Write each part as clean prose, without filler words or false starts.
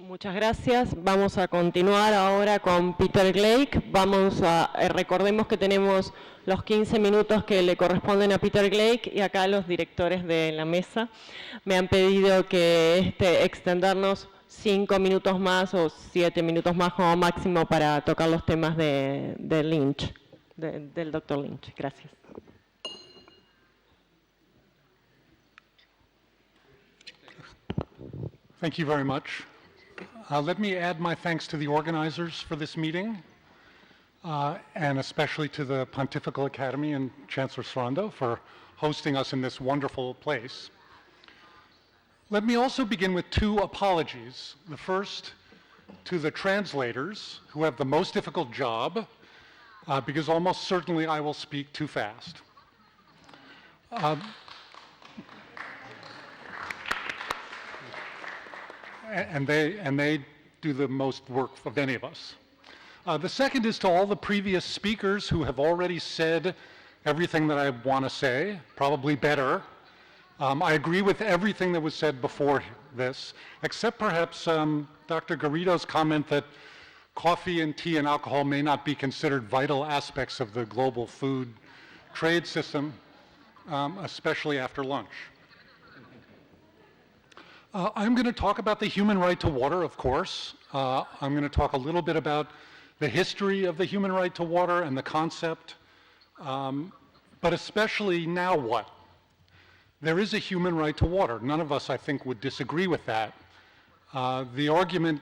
Muchas gracias. Vamos a continuar ahora con Peter Gleick. Recordemos que tenemos los 15 minutos que le corresponden a Peter Gleick y acá los directores de la mesa me han pedido que extendernos 5 minutos más o 7 minutos más como máximo para tocar los temas de Lynch, del Dr. Lynch. Gracias. Thank you very much. Let me add my thanks to the organizers for this meeting, and especially to the Pontifical Academy and Chancellor Srando for hosting us in this wonderful place. Let me also begin with 2 apologies. The first to the translators, who have the most difficult job, because almost certainly I will speak too fast. And they do the most work of any of us. The second is to all the previous speakers who have already said everything that I want to say, probably better. I agree with everything that was said before this, except perhaps Dr. Garrido's comment that coffee and tea and alcohol may not be considered vital aspects of the global food trade system, especially after lunch. I'm going to talk about the human right to water, of course. I'm going to talk a little bit about the history of the human right to water and the concept, but especially now what? There is a human right to water. None of us, I think, would disagree with that. The argument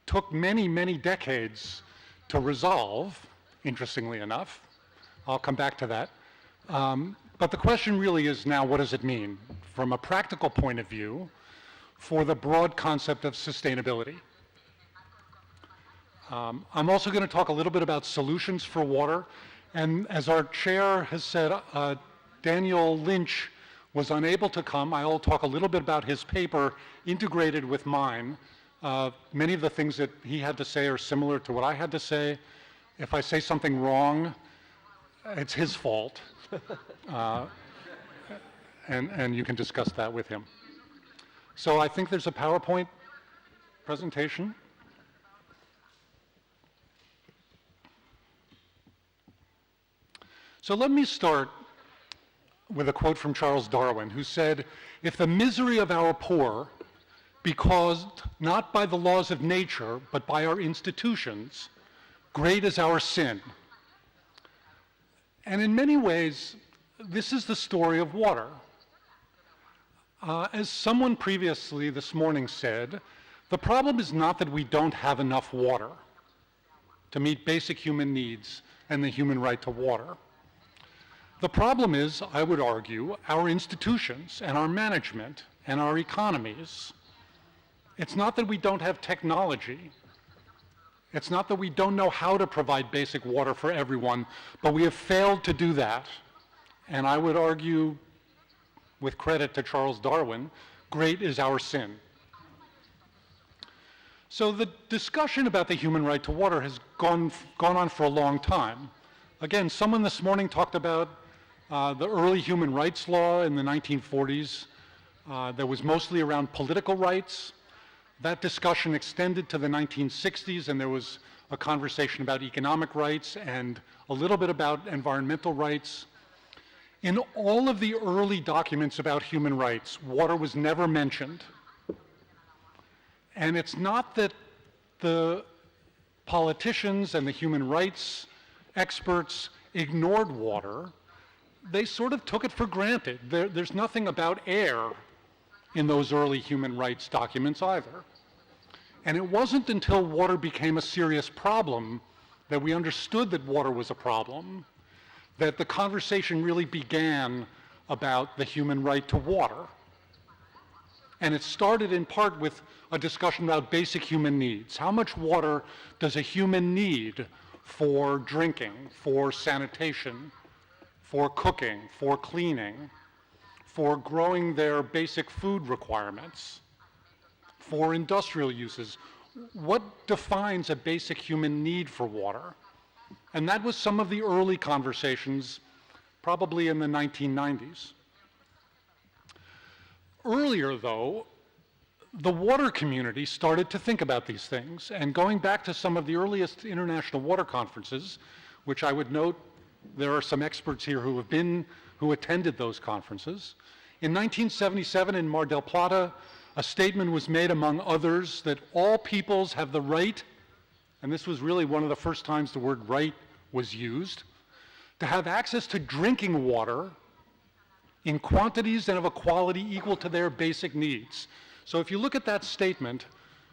took many, many decades to resolve, interestingly enough. I'll come back to that. But the question really is now, what does it mean? From a practical point of view, for the broad concept of sustainability. I'm also going to talk a little bit about solutions for water. And as our chair has said, Daniel Lynch was unable to come. I'll talk a little bit about his paper integrated with mine. Many of the things that he had to say are similar to what I had to say. If I say something wrong, it's his fault. And you can discuss that with him. So I think there's a PowerPoint presentation. So let me start with a quote from Charles Darwin, who said, "If the misery of our poor be caused not by the laws of nature, but by our institutions, great is our sin." And in many ways, this is the story of water. As someone previously this morning said, the problem is not that we don't have enough water to meet basic human needs and the human right to water. The problem is, I would argue, our institutions and our management and our economies. It's not that we don't have technology. It's not that we don't know how to provide basic water for everyone, but we have failed to do that. And I would argue, with credit to Charles Darwin, great is our sin. So the discussion about the human right to water has gone on for a long time. Again, someone this morning talked about the early human rights law in the 1940s. That was mostly around political rights. That discussion extended to the 1960s, and there was a conversation about economic rights and a little bit about environmental rights. In all of the early documents about human rights, water was never mentioned. And it's not that the politicians and the human rights experts ignored water. They sort of took it for granted. There's nothing about air in those early human rights documents either. And it wasn't until water became a serious problem that we understood that water was a problem, that the conversation really began about the human right to water. And it started in part with a discussion about basic human needs. How much water does a human need for drinking, for sanitation, for cooking, for cleaning, for growing their basic food requirements, for industrial uses? What defines a basic human need for water? And that was some of the early conversations, probably in the 1990s. Earlier, though, the water community started to think about these things. And going back to some of the earliest international water conferences, which I would note there are some experts here who attended those conferences. In 1977 in Mar del Plata, a statement was made among others that all peoples have the right, and this was really one of the first times the word right was used, to have access to drinking water in quantities and of a quality equal to their basic needs. So if you look at that statement,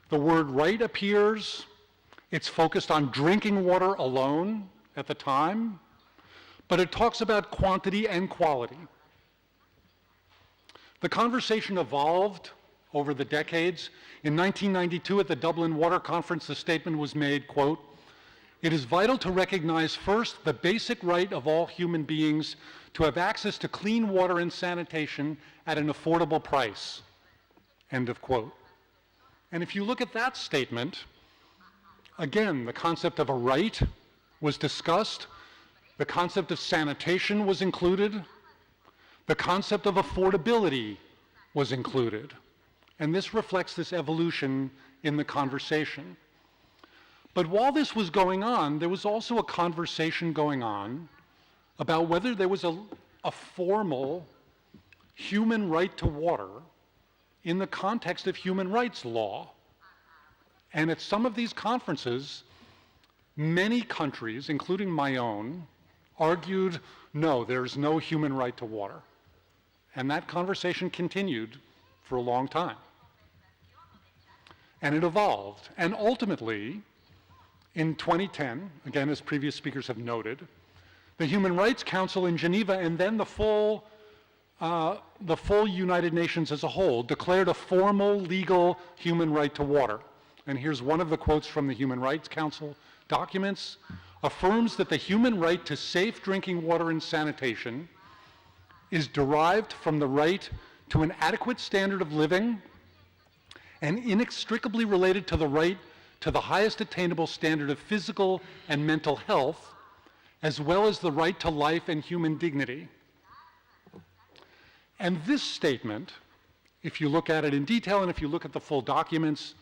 the word right appears. It's focused on drinking water alone at the time, but it talks about quantity and quality. The conversation evolved over the decades. In 1992 at the Dublin Water Conference, the statement was made, quote, "It is vital to recognize first the basic right of all human beings to have access to clean water and sanitation at an affordable price," end of quote. And if you look at that statement, again, the concept of a right was discussed, the concept of sanitation was included, the concept of affordability was included. And this reflects this evolution in the conversation. But while this was going on, there was also a conversation going on about whether there was a formal human right to water in the context of human rights law. And at some of these conferences, many countries, including my own, argued, no, there's no human right to water. And that conversation continued for a long time. And it evolved. And ultimately, in 2010, again, as previous speakers have noted, the Human Rights Council in Geneva and then the full United Nations as a whole declared a formal legal human right to water. And here's one of the quotes from the Human Rights Council documents: affirms that the human right to safe drinking water and sanitation is derived from the right to an adequate standard of living and inextricably related to the right to the highest attainable standard of physical and mental health, as well as the right to life and human dignity. And this statement, if you look at it in detail and if you look at the full documents,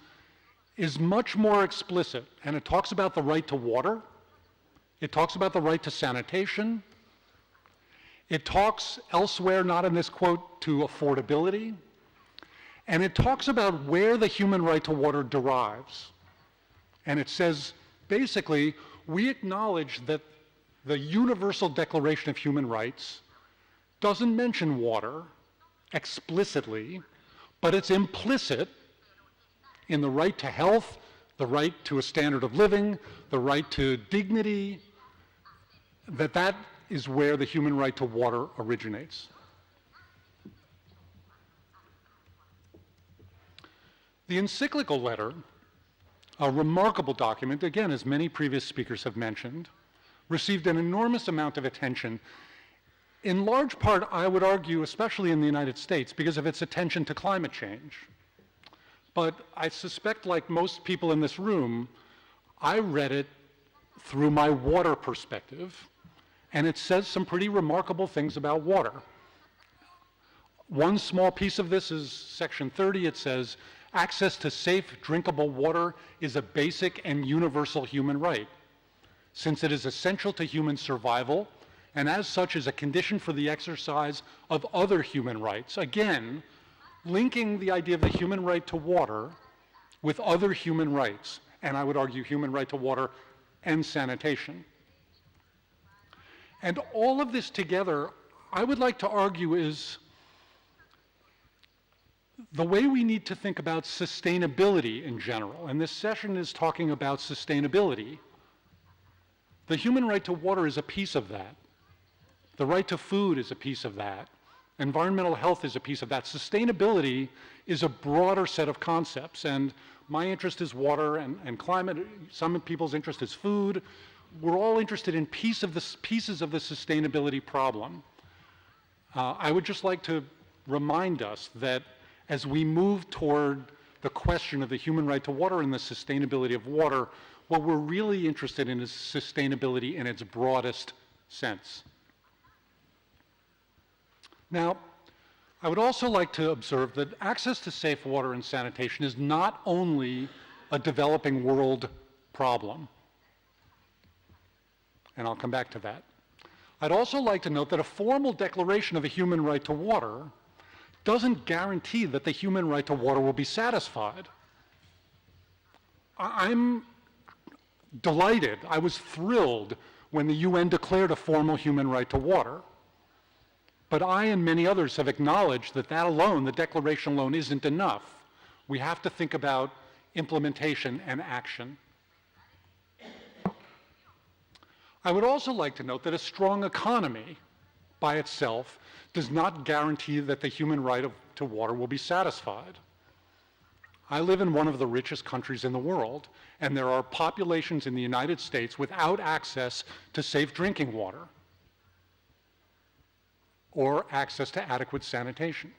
is much more explicit. And it talks about the right to water. It talks about the right to sanitation. It talks elsewhere, not in this quote, to affordability. And it talks about where the human right to water derives. And it says, basically, we acknowledge that the Universal Declaration of Human Rights doesn't mention water explicitly, but it's implicit in the right to health, the right to a standard of living, the right to dignity, that is where the human right to water originates. The encyclical letter, a remarkable document, again, as many previous speakers have mentioned, received an enormous amount of attention, in large part, I would argue, especially in the United States, because of its attention to climate change. But I suspect, like most people in this room, I read it through my water perspective, and it says some pretty remarkable things about water. One small piece of this is section 30. It says, access to safe, drinkable water is a basic and universal human right, since it is essential to human survival, and as such is a condition for the exercise of other human rights. Again, linking the idea of the human right to water with other human rights, and I would argue human right to water and sanitation. And all of this together, I would like to argue, is the way we need to think about sustainability in general. And this session is talking about sustainability. The human right to water is a piece of that. The right to food is a piece of that. Environmental health is a piece of that. Sustainability is a broader set of concepts, and my interest is water and climate. Some people's interest is food. We're all interested in pieces of the sustainability problem. I would just like to remind us that as we move toward the question of the human right to water and the sustainability of water, what we're really interested in is sustainability in its broadest sense. Now, I would also like to observe that access to safe water and sanitation is not only a developing world problem, and I'll come back to that. I'd also like to note that a formal declaration of a human right to water doesn't guarantee that the human right to water will be satisfied. I'm delighted, I was thrilled when the UN declared a formal human right to water. But I and many others have acknowledged that that alone, the declaration alone, isn't enough. We have to think about implementation and action. I would also like to note that a strong economy by itself does not guarantee that the human right to water will be satisfied. I live in one of the richest countries in the world, and there are populations in the United States without access to safe drinking water or access to adequate sanitation,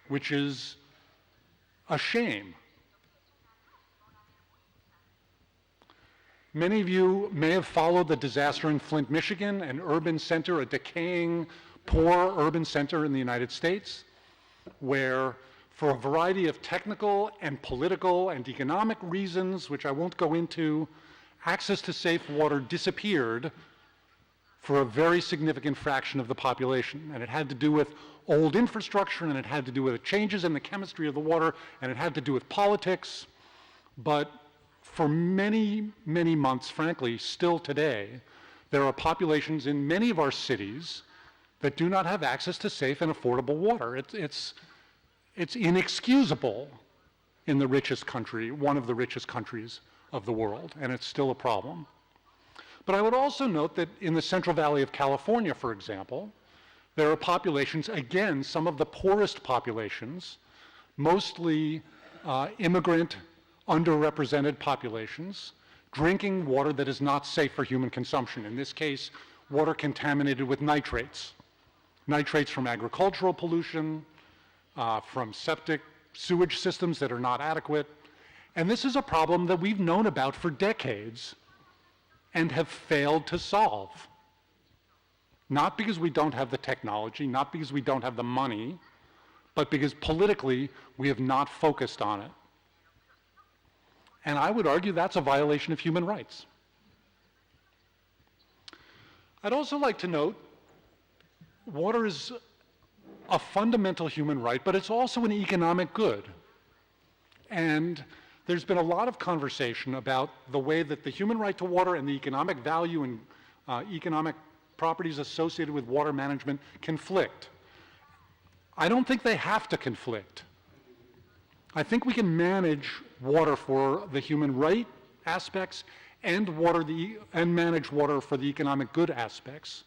which is a shame. Many of you may have followed the disaster in Flint, Michigan, an urban center, a decaying, poor urban center in the United States, where for a variety of technical and political and economic reasons, which I won't go into, access to safe water disappeared for a very significant fraction of the population. And it had to do with old infrastructure, and it had to do with changes in the chemistry of the water, and it had to do with politics. But for many, many months, frankly, still today, there are populations in many of our cities that do not have access to safe and affordable water. It's inexcusable in the richest country, one of the richest countries of the world, and it's still a problem. But I would also note that in the Central Valley of California, for example, there are populations, again, some of the poorest populations, mostly immigrant, underrepresented populations, drinking water that is not safe for human consumption. In this case, water contaminated with nitrates. Nitrates from agricultural pollution, from septic sewage systems that are not adequate. And this is a problem that we've known about for decades and have failed to solve. Not because we don't have the technology, not because we don't have the money, but because politically we have not focused on it. And I would argue that's a violation of human rights. I'd also like to note, water is a fundamental human right, but it's also an economic good. And there's been a lot of conversation about the way that the human right to water and the economic value and economic properties associated with water management conflict. I don't think they have to conflict. I think we can manage water for the human right aspects and manage water for the economic good aspects,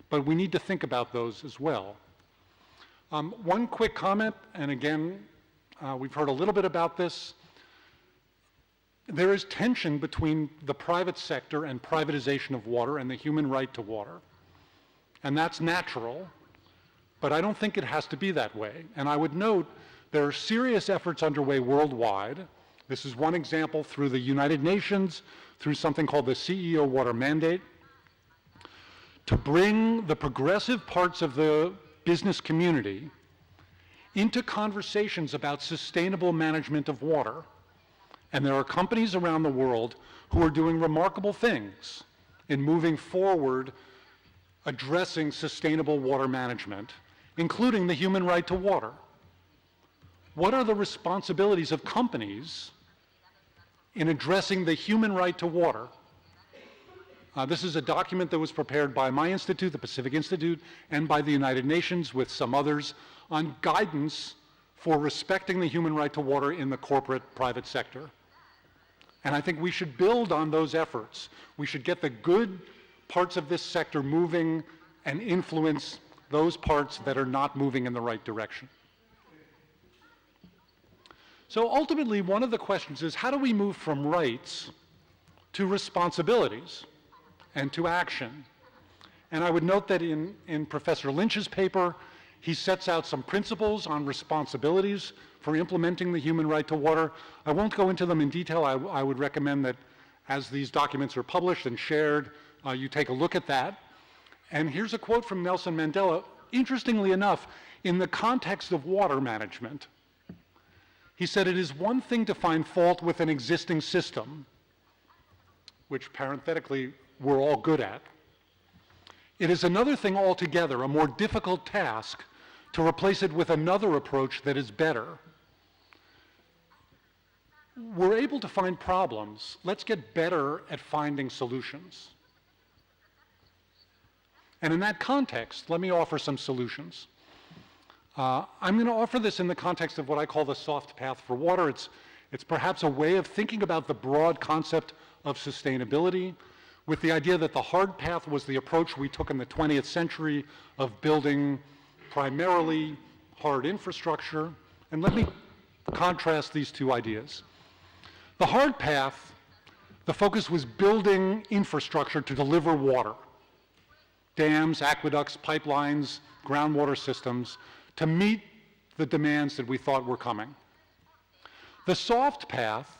but we need to think about those as well. One quick comment, and again, we've heard a little bit about this. There is tension between the private sector and privatization of water and the human right to water. And that's natural, but I don't think it has to be that way. And I would note there are serious efforts underway worldwide. This is one example through the United Nations, through something called the CEO Water Mandate, to bring the progressive parts of the business community into conversations about sustainable management of water. And there are companies around the world who are doing remarkable things in moving forward, addressing sustainable water management, including the human right to water. What are the responsibilities of companies in addressing the human right to water? This is a document that was prepared by my institute, the Pacific Institute, and by the United Nations with some others on guidance for respecting the human right to water in the corporate private sector. And I think we should build on those efforts. We should get the good parts of this sector moving and influence those parts that are not moving in the right direction. So ultimately, one of the questions is, how do we move from rights to responsibilities and to action? And I would note that in Professor Lynch's paper, he sets out some principles on responsibilities for implementing the human right to water. I won't go into them in detail. I would recommend that as these documents are published and shared, you take a look at that. And here's a quote from Nelson Mandela. Interestingly enough, in the context of water management. He said, it is one thing to find fault with an existing system, which parenthetically we're all good at. It is another thing altogether, a more difficult task, to replace it with another approach that is better. We're able to find problems. Let's get better at finding solutions. And in that context, let me offer some solutions. I'm going to offer this in the context of what I call the soft path for water. It's perhaps a way of thinking about the broad concept of sustainability, with the idea that the hard path was the approach we took in the 20th century of building primarily hard infrastructure. And let me contrast these two ideas. The hard path, the focus was building infrastructure to deliver water, dams, aqueducts, pipelines, groundwater systems, to meet the demands that we thought were coming. The soft path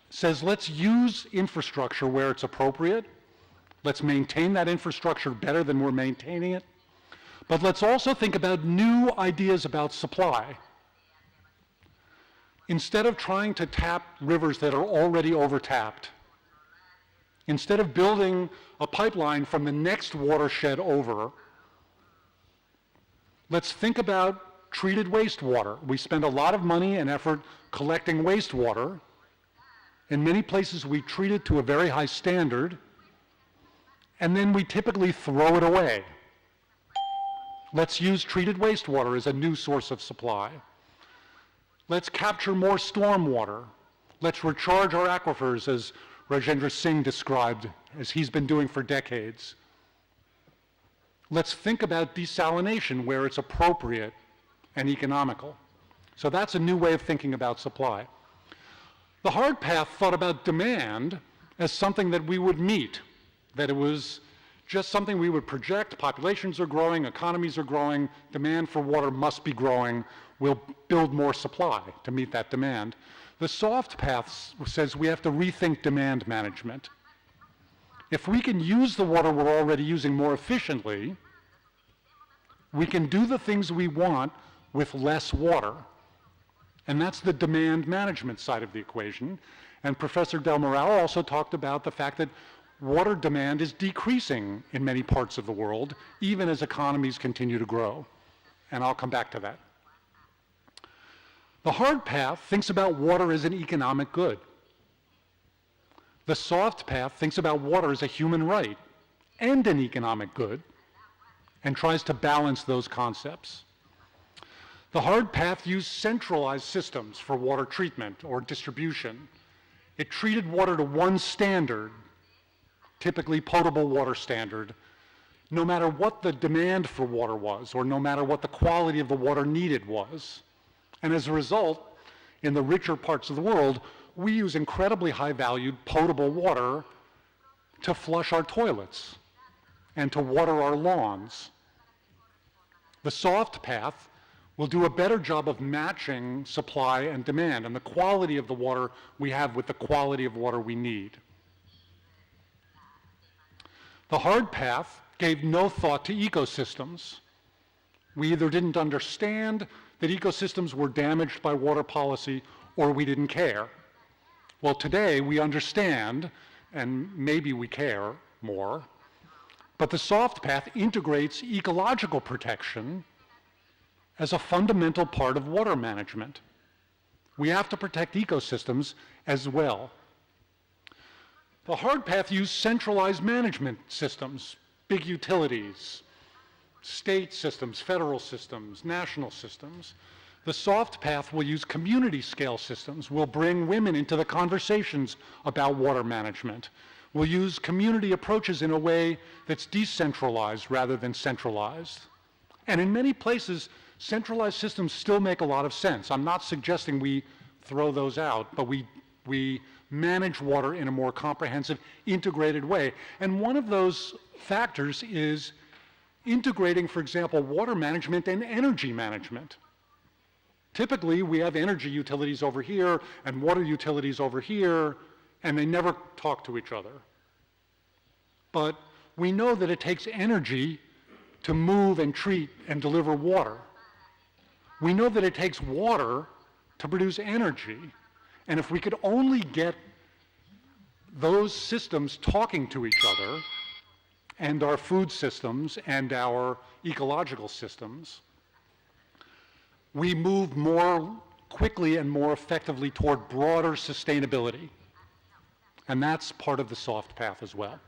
says let's use infrastructure where it's appropriate. Let's maintain that infrastructure better than we're maintaining it. But let's also think about new ideas about supply. Instead of trying to tap rivers that are already overtapped, instead of building a pipeline from the next watershed over, let's think about treated wastewater. We spend a lot of money and effort collecting wastewater. In many places, we treat it to a very high standard, and then we typically throw it away. Let's use treated wastewater as a new source of supply. Let's capture more storm water. Let's recharge our aquifers, as Rajendra Singh described, as he's been doing for decades. Let's think about desalination where it's appropriate and economical. So that's a new way of thinking about supply. The hard path thought about demand as something that we would meet, that it was just something we would project. Populations are growing, economies are growing, demand for water must be growing. We'll build more supply to meet that demand. The soft path says we have to rethink demand management. If we can use the water we're already using more efficiently, we can do the things we want with less water. And that's the demand management side of the equation. And Professor Del Moral also talked about the fact that water demand is decreasing in many parts of the world, even as economies continue to grow. And I'll come back to that. The hard path thinks about water as an economic good. The soft path thinks about water as a human right and an economic good, and tries to balance those concepts. The hard path used centralized systems for water treatment or distribution. It treated water to one standard, typically potable water standard, no matter what the demand for water was, or no matter what the quality of the water needed was. And as a result, in the richer parts of the world, we use incredibly high-valued potable water to flush our toilets and to water our lawns. The soft path will do a better job of matching supply and demand and the quality of the water we have with the quality of water we need. The hard path gave no thought to ecosystems. We either didn't understand that ecosystems were damaged by water policy or we didn't care. Well, today we understand, and maybe we care more, but the soft path integrates ecological protection as a fundamental part of water management. We have to protect ecosystems as well. The hard path used centralized management systems, big utilities, state systems, federal systems, national systems. The soft path will use community scale systems. We'll bring women into the conversations about water management. We'll use community approaches in a way that's decentralized rather than centralized. And in many places, centralized systems still make a lot of sense. I'm not suggesting we throw those out, but we manage water in a more comprehensive, integrated way. And one of those factors is integrating, for example, water management and energy management. Typically, we have energy utilities over here and water utilities over here, and they never talk to each other. But we know that it takes energy to move and treat and deliver water. We know that it takes water to produce energy, and if we could only get those systems talking to each other, and our food systems and our ecological systems, we move more quickly and more effectively toward broader sustainability. And that's part of the soft path as well.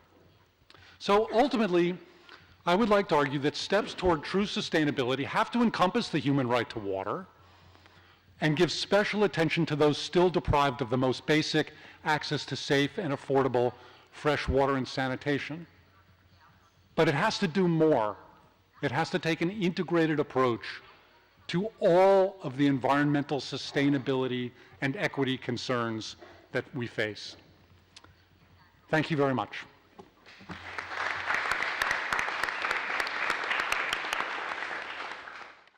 So ultimately, I would like to argue that steps toward true sustainability have to encompass the human right to water and give special attention to those still deprived of the most basic access to safe and affordable fresh water and sanitation. But it has to do more. It has to take an integrated approach to all of the environmental sustainability and equity concerns that we face. Thank you very much.